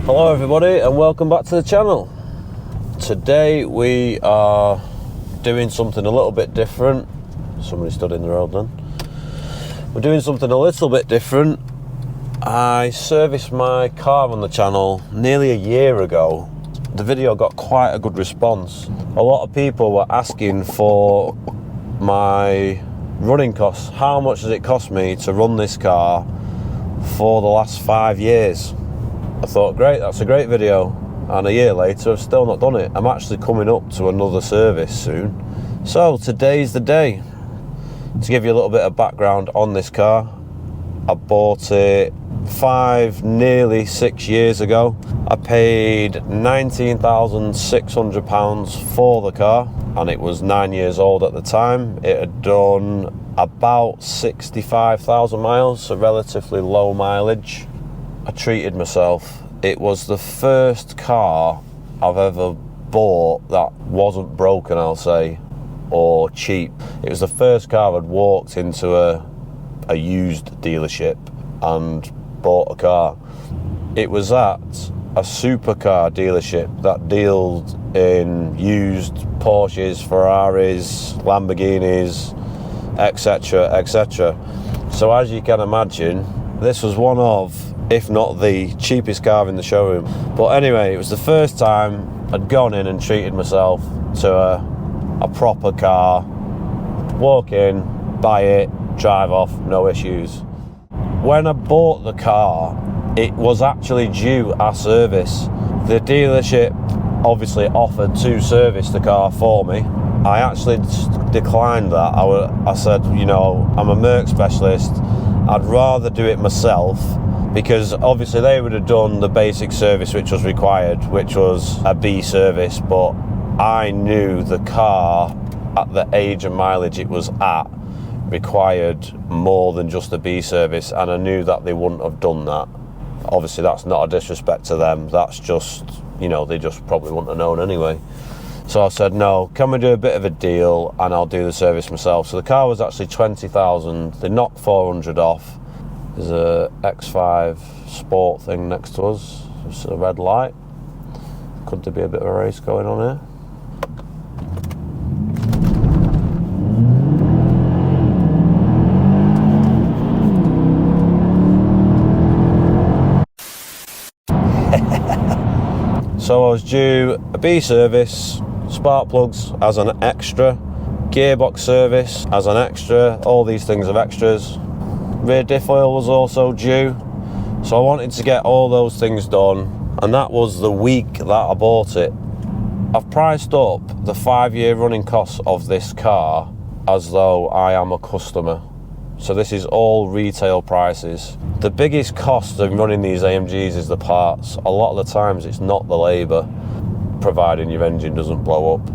Hello everybody and welcome back to the channel. Today we are doing something a little bit different. Somebody stood in the road then. We're doing something a little bit different. I serviced my car on the channel nearly a year ago. The video got quite a good response. A lot of people were asking for my running costs. How much does it cost me to run this car for the last 5 years? I thought, great, that's a great video. And a year later, I've still not done it. I'm actually coming up to another service soon. So today's the day. To give you a little bit of background on this car, I bought it nearly 6 years ago. I paid £19,600 for the car, and it was 9 years old at the time. It had done about 65,000 miles, so relatively low mileage. I treated myself. It was the first car I've ever bought that wasn't broken, I'll say, or cheap. It was the first car I'd walked into a used dealership and bought a car. It was at a supercar dealership that dealt in used Porsches, Ferraris, Lamborghinis, etc, etc. So as you can imagine, this was one of, if not the cheapest car in the showroom. But anyway, it was the first time I'd gone in and treated myself to a proper car. Walk in, buy it, drive off, no issues. When I bought the car, it was actually due a service. The dealership obviously offered to service the car for me. I actually declined that. I said, you know, I'm a Merc specialist. I'd rather do it myself, because obviously they would have done the basic service which was required, which was a B service, but I knew the car at the age and mileage it was at required more than just a B service, and I knew that they wouldn't have done that. Obviously that's not a disrespect to them, that's just, you know, they just probably wouldn't have known anyway. So I said, no, can we do a bit of a deal and I'll do the service myself. So the car was actually 20,000, they knocked 400 off. There's a X5 Sport thing next to us, it's a red light. Could there be a bit of a race going on here? So I was due a B service, spark plugs as an extra, gearbox service as an extra, all these things are extras. Rear diff oil was also due, so I wanted to get all those things done, and that was the week that I bought it. I've priced up the 5-year running costs of this car as though I am a customer. So this is all retail prices. The biggest cost of running these AMGs is the parts. A lot of the times it's not the labour, providing your engine doesn't blow up.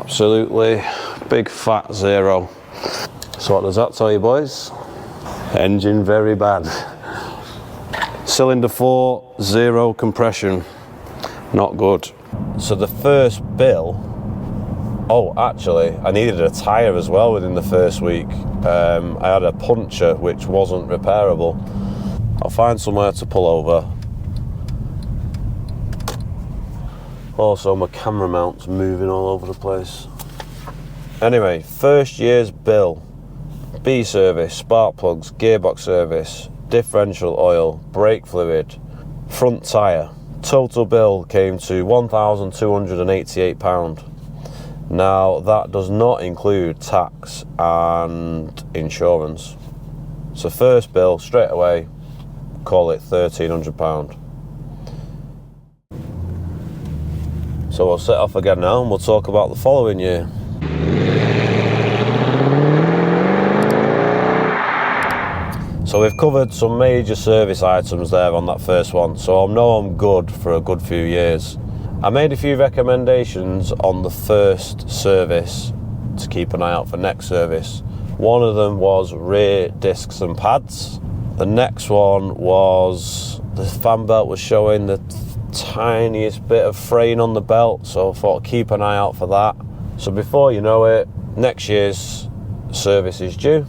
Absolutely big fat 0. So what does that tell you, boys? Engine very bad. Cylinder 4, 0 compression. Not good. So the first bill, oh, actually, I needed a tyre as well within the first week. I had a puncture which wasn't repairable. I'll find somewhere to pull over. Also, my camera mount's moving all over the place. Anyway, first year's bill. B service, spark plugs, gearbox service, differential oil, brake fluid, front tyre. Total bill came to £1,288. Now that does not include tax and insurance. So first bill straight away, call it £1,300. So we'll set off again now and we'll talk about the following year. So we've covered some major service items there on that first one, so I know I'm good for a good few years. I made a few recommendations on the first service to keep an eye out for next service. One of them was rear discs and pads. The next one was the fan belt was showing the tiniest bit of fraying on the belt, so I thought keep an eye out for that. So before you know it, next year's service is due.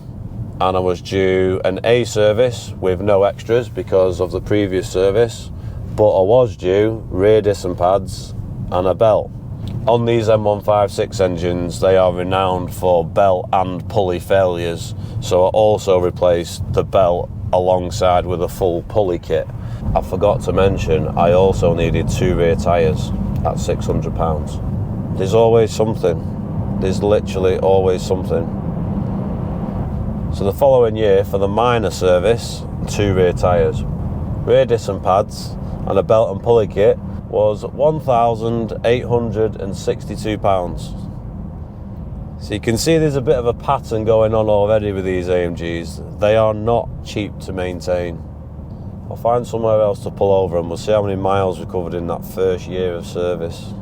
and I was due an A service with no extras because of the previous service, but I was due rear disc and pads and a belt. On these M156 engines, they are renowned for belt and pulley failures, so I also replaced the belt alongside with a full pulley kit. I forgot to mention, I also needed 2 rear tyres at £600. There's always something. There's literally always something. So the following year, for the minor service, 2 rear tyres, rear disc and pads, and a belt and pulley kit was £1,862. So you can see there's a bit of a pattern going on already with these AMGs. They are not cheap to maintain. I'll find somewhere else to pull over and we'll see how many miles we covered in that first year of service.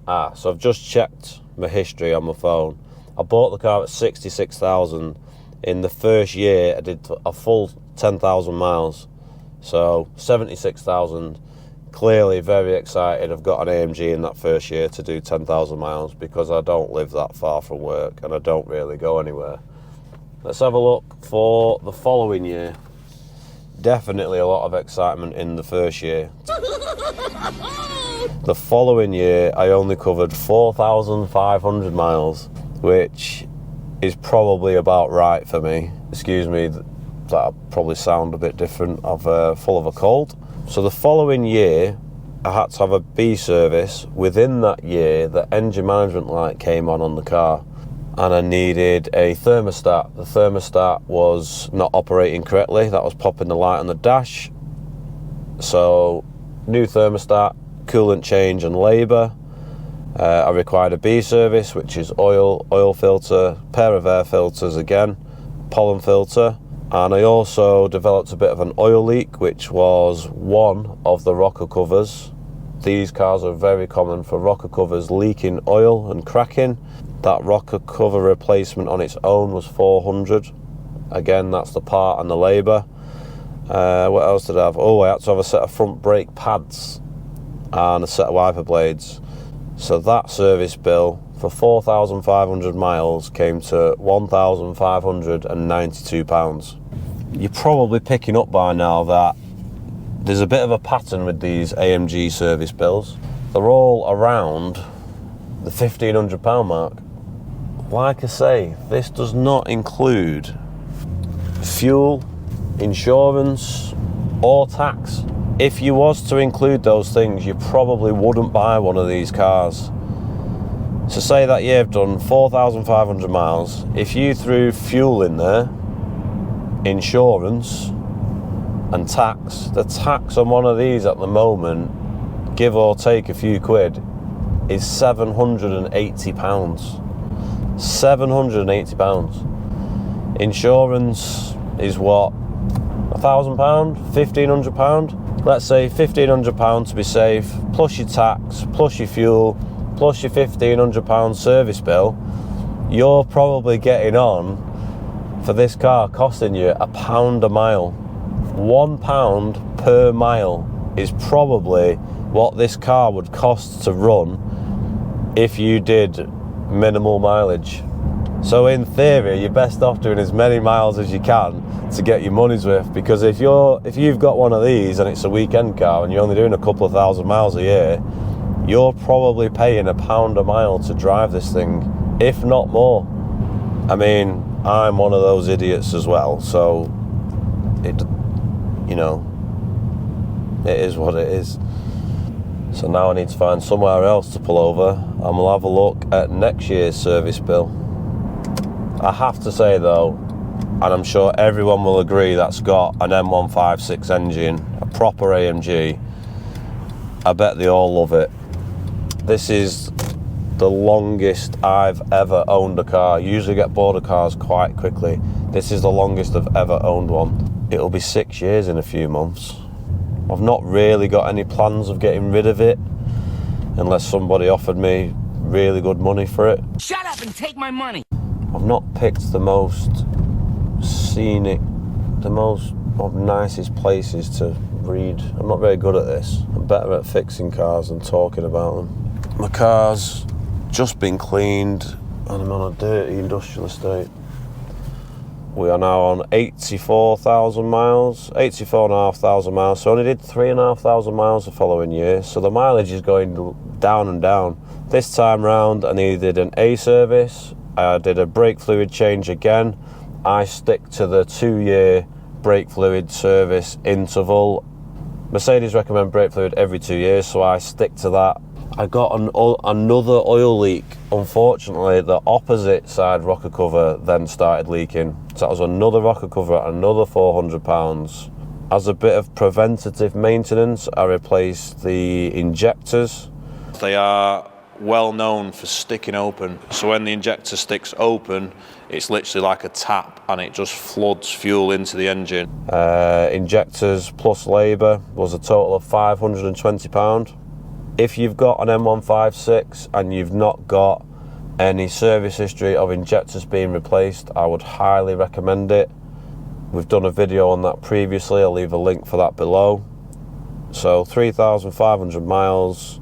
So I've just checked my history on my phone. I bought the car at 66,000. In the first year, I did a full 10,000 miles. So 76,000. Clearly very excited. I've got an AMG in that first year to do 10,000 miles because I don't live that far from work and I don't really go anywhere. Let's have a look for the following year. Definitely a lot of excitement in the first year. The following year, I only covered 4,500 miles, which is probably about right for me. Excuse me, that'll probably sound a bit different. I'm full of a cold. So the following year, I had to have a B service. Within that year, the engine management light came on the car and I needed a thermostat. The thermostat was not operating correctly. That was popping the light on the dash. So new thermostat, coolant change and labour. I required a B service, which is oil filter, pair of air filters again, pollen filter. And I also developed a bit of an oil leak, which was one of the rocker covers. These cars are very common for rocker covers leaking oil and cracking. That rocker cover replacement on its own was 400. Again, that's the part and the labour. What else did I have? Oh, I had to have a set of front brake pads and a set of wiper blades. So that service bill for 4,500 miles came to £1,592. You're probably picking up by now that there's a bit of a pattern with these AMG service bills. They're all around the £1,500 mark. Like I say, this does not include fuel, insurance, or tax. If you was to include those things, you probably wouldn't buy one of these cars. So say that you've done 4,500 miles. If you threw fuel in there, insurance and tax, the tax on one of these at the moment, give or take a few quid, is £780. £780. Insurance is what? £1,000? £1,500? Let's say £1,500 to be safe, plus your tax, plus your fuel, plus your £1,500 service bill. You're probably getting on for this car costing you £1 a mile. £1 per mile is probably what this car would cost to run if you did minimal mileage. So in theory, you're best off doing as many miles as you can to get your money's worth, because if you've got one of these and it's a weekend car and you're only doing a couple of thousand miles a year, you're probably paying £1 a mile to drive this thing, if not more. I mean, I'm one of those idiots as well, so it is what it is. So now I need to find somewhere else to pull over and we'll have a look at next year's service bill. I have to say though, and I'm sure everyone will agree that's got an M156 engine, a proper AMG, I bet they all love it. This is the longest I've ever owned a car. I usually get bored of cars quite quickly. This is the longest I've ever owned one. It'll be 6 years in a few months. I've not really got any plans of getting rid of it unless somebody offered me really good money for it. Shut up and take my money! I've not picked the most scenic, the most nicest places to read. I'm not very good at this. I'm better at fixing cars than talking about them. My car's just been cleaned and I'm on a dirty industrial estate. We are now on 84,000 miles, 84,500 miles. So I only did 3,500 miles the following year. So the mileage is going down and down. This time round, I needed an A service. I did a brake fluid change again. I stick to the 2-year brake fluid service interval. Mercedes recommend brake fluid every 2 years, so I stick to that. I got another oil leak. Unfortunately, the opposite side rocker cover then started leaking. So that was another rocker cover, another £400. As a bit of preventative maintenance, I replaced the injectors. They are well known for sticking open. So when the injector sticks open, it's literally like a tap and it just floods fuel into the engine. Injectors plus labour was a total of £520. If you've got an M156 and you've not got any service history of injectors being replaced, I would highly recommend it. We've done a video on that previously, I'll leave a link for that below. So 3,500 miles,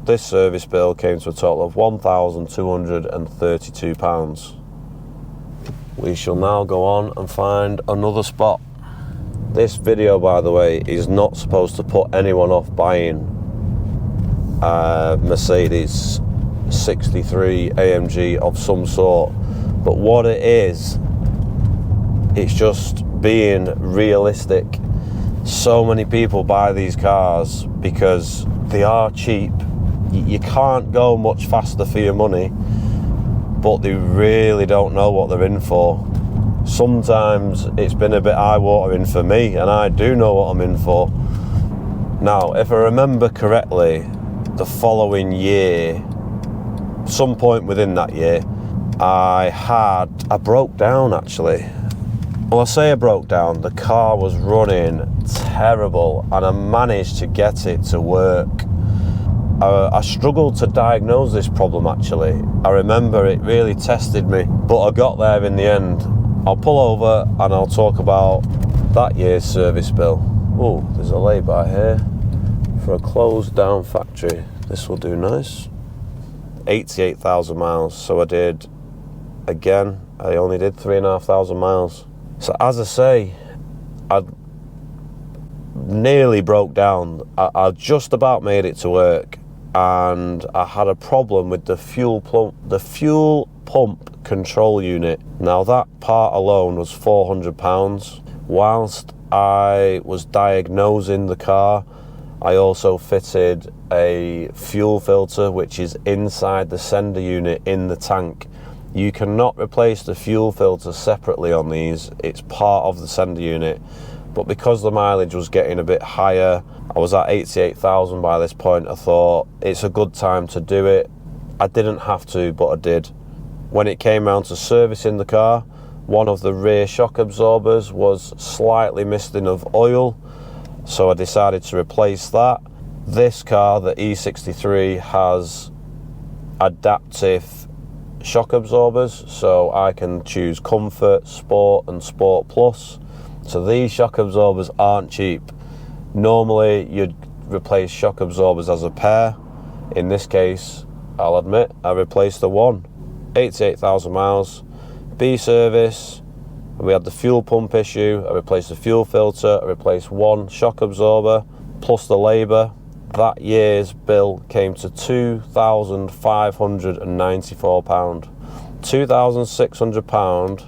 this service bill came to a total of £1,232. We shall now go on and find another spot. This video, by the way, is not supposed to put anyone off buying Mercedes 63 AMG of some sort, but what it is, it's just being realistic. So many people buy these cars because they are cheap. You can't go much faster for your money, but they really don't know what they're in for. Sometimes it's been a bit eye-watering for me, and I do know what I'm in for. Now, if I remember correctly, the following year, some point within that year, I broke down actually. Well, I say I broke down, the car was running terrible and I managed to get it to work. I struggled to diagnose this problem actually. I remember it really tested me, but I got there in the end. I'll pull over and I'll talk about that year's service bill. Oh, there's a lay-by here for a closed down factory. This will do nice. 88,000 miles. So I only did 3,500 miles. So as I say, I nearly broke down. I just about made it to work, and I had a problem with the fuel pump control unit. Now that part alone was £400. Whilst I was diagnosing the car, I also fitted a fuel filter which is inside the sender unit in the tank. You cannot replace the fuel filter separately on these, it's part of the sender unit. But because the mileage was getting a bit higher, I was at 88,000 by this point, I thought it's a good time to do it. I didn't have to, but I did. When it came round to servicing the car, one of the rear shock absorbers was slightly missing of oil, so I decided to replace that. This car, the E63, has adaptive shock absorbers, so I can choose Comfort, Sport and Sport Plus. So these shock absorbers aren't cheap. Normally you'd replace shock absorbers as a pair. In this case, I'll admit, I replaced the one. 88,000 miles, B service. We had the fuel pump issue, I replaced the fuel filter, I replaced one shock absorber, plus the labour. That year's bill came to £2,594. £2,600,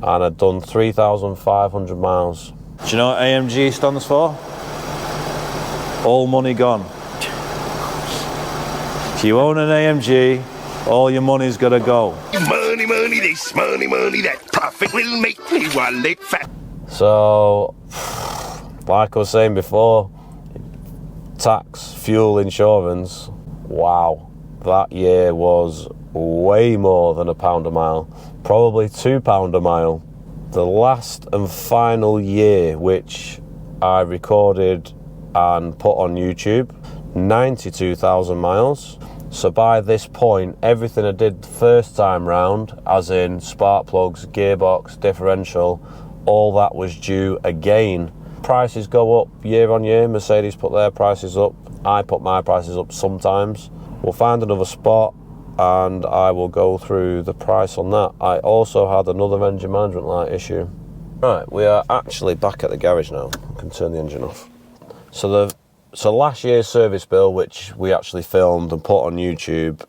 and I'd done 3,500 miles. Do you know what AMG stands for? All money gone. If you own an AMG, all your money's gotta go. Money, money this, money, money that. Profit will make me wallet fat. So, like I was saying before, tax, fuel, insurance, wow. That year was way more than £1 a mile. Probably £2 a mile. The last and final year which I recorded and put on YouTube, 92,000 miles. So by this point, everything I did the first time round, as in spark plugs, gearbox, differential, all that was due again. Prices go up year on year. Mercedes put their prices up. I put my prices up sometimes. We'll find another spot and I will go through the price on that. I also had another engine management light issue. Right, we are actually back at the garage now. I can turn the engine off. So last year's service bill, which we actually filmed and put on YouTube,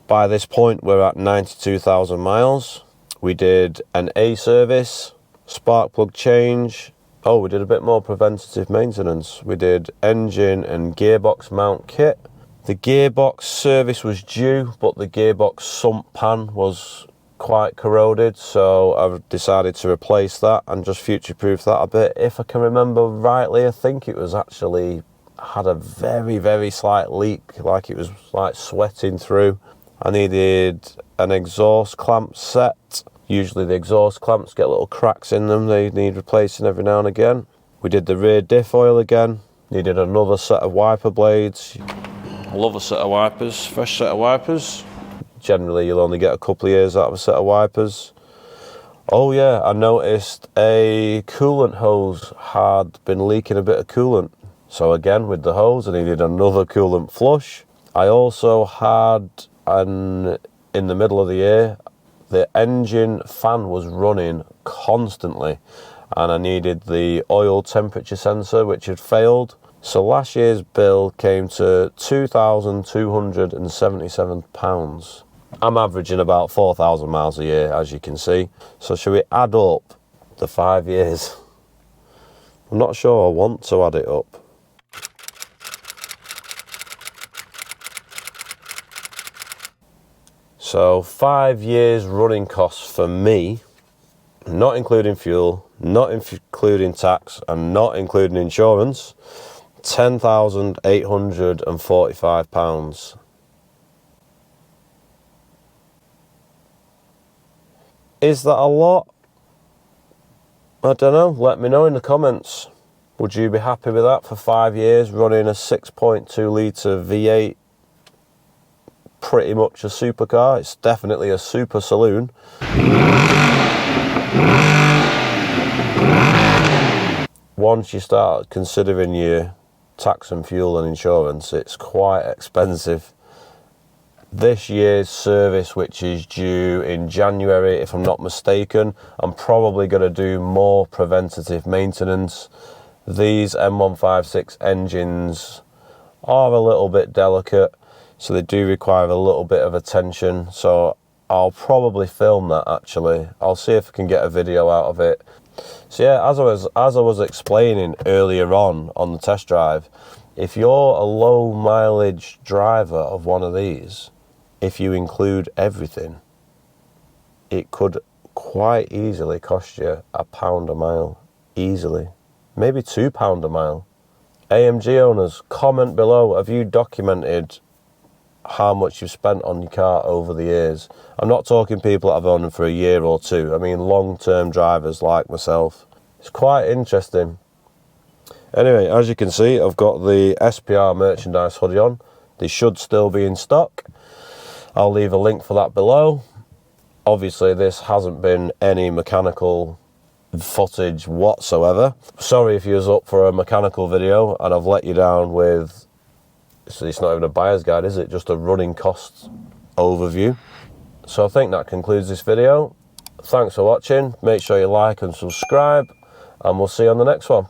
by this point we're at 92,000 miles. We did an A service, spark plug change. Oh, we did a bit more preventative maintenance. We did engine and gearbox mount kit. The gearbox service was due, but the gearbox sump pan was quite corroded, so I've decided to replace that and just future-proof that a bit. If I can remember rightly, I think it was actually had a very, very slight leak, like it was like sweating through. I needed an exhaust clamp set. Usually the exhaust clamps get little cracks in them, they need replacing every now and again. We did the rear diff oil again, needed another set of wiper blades. I love a set of wipers, fresh set of wipers. Generally you'll only get a couple of years out of a set of wipers. Oh yeah, I noticed a coolant hose had been leaking a bit of coolant. So again, with the hose, I needed another coolant flush. I also had, in the middle of the year, the engine fan was running constantly and I needed the oil temperature sensor, which had failed. So last year's bill came to £2,277. I'm averaging about 4,000 miles a year, as you can see. So should we add up the 5 years? I'm not sure I want to add it up. So 5 years running costs for me, not including fuel, not including tax, and not including insurance, £10,845. Is that a lot? I don't know, let me know in the comments. Would you be happy with that for 5 years, running a 6.2 litre V8? Pretty much a supercar. It's definitely a super saloon. Once you start considering your tax and fuel and insurance, it's quite expensive. This year's service, which is due in January, if I'm not mistaken, I'm probably going to do more preventative maintenance. These M156 engines are a little bit delicate, so they do require a little bit of attention. So I'll probably film that actually. I'll see if I can get a video out of it. So yeah, as I was explaining earlier on the test drive, if you're a low mileage driver of one of these, if you include everything, it could quite easily cost you £1 a mile. Easily. Maybe £2 a mile. AMG owners, comment below, have you documented how much you've spent on your car over the years? I'm not talking people that have owned them for a year or two. I mean long-term drivers like myself. It's quite interesting. Anyway, as you can see, I've got the SPR merchandise hoodie on. They should still be in stock. I'll leave a link for that below. Obviously, this hasn't been any mechanical footage whatsoever. Sorry if you was up for a mechanical video and I've let you down with, so it's not even a buyer's guide, is it? Just a running costs overview. So I think that concludes this video. Thanks for watching. Make sure you like and subscribe, and we'll see you on the next one.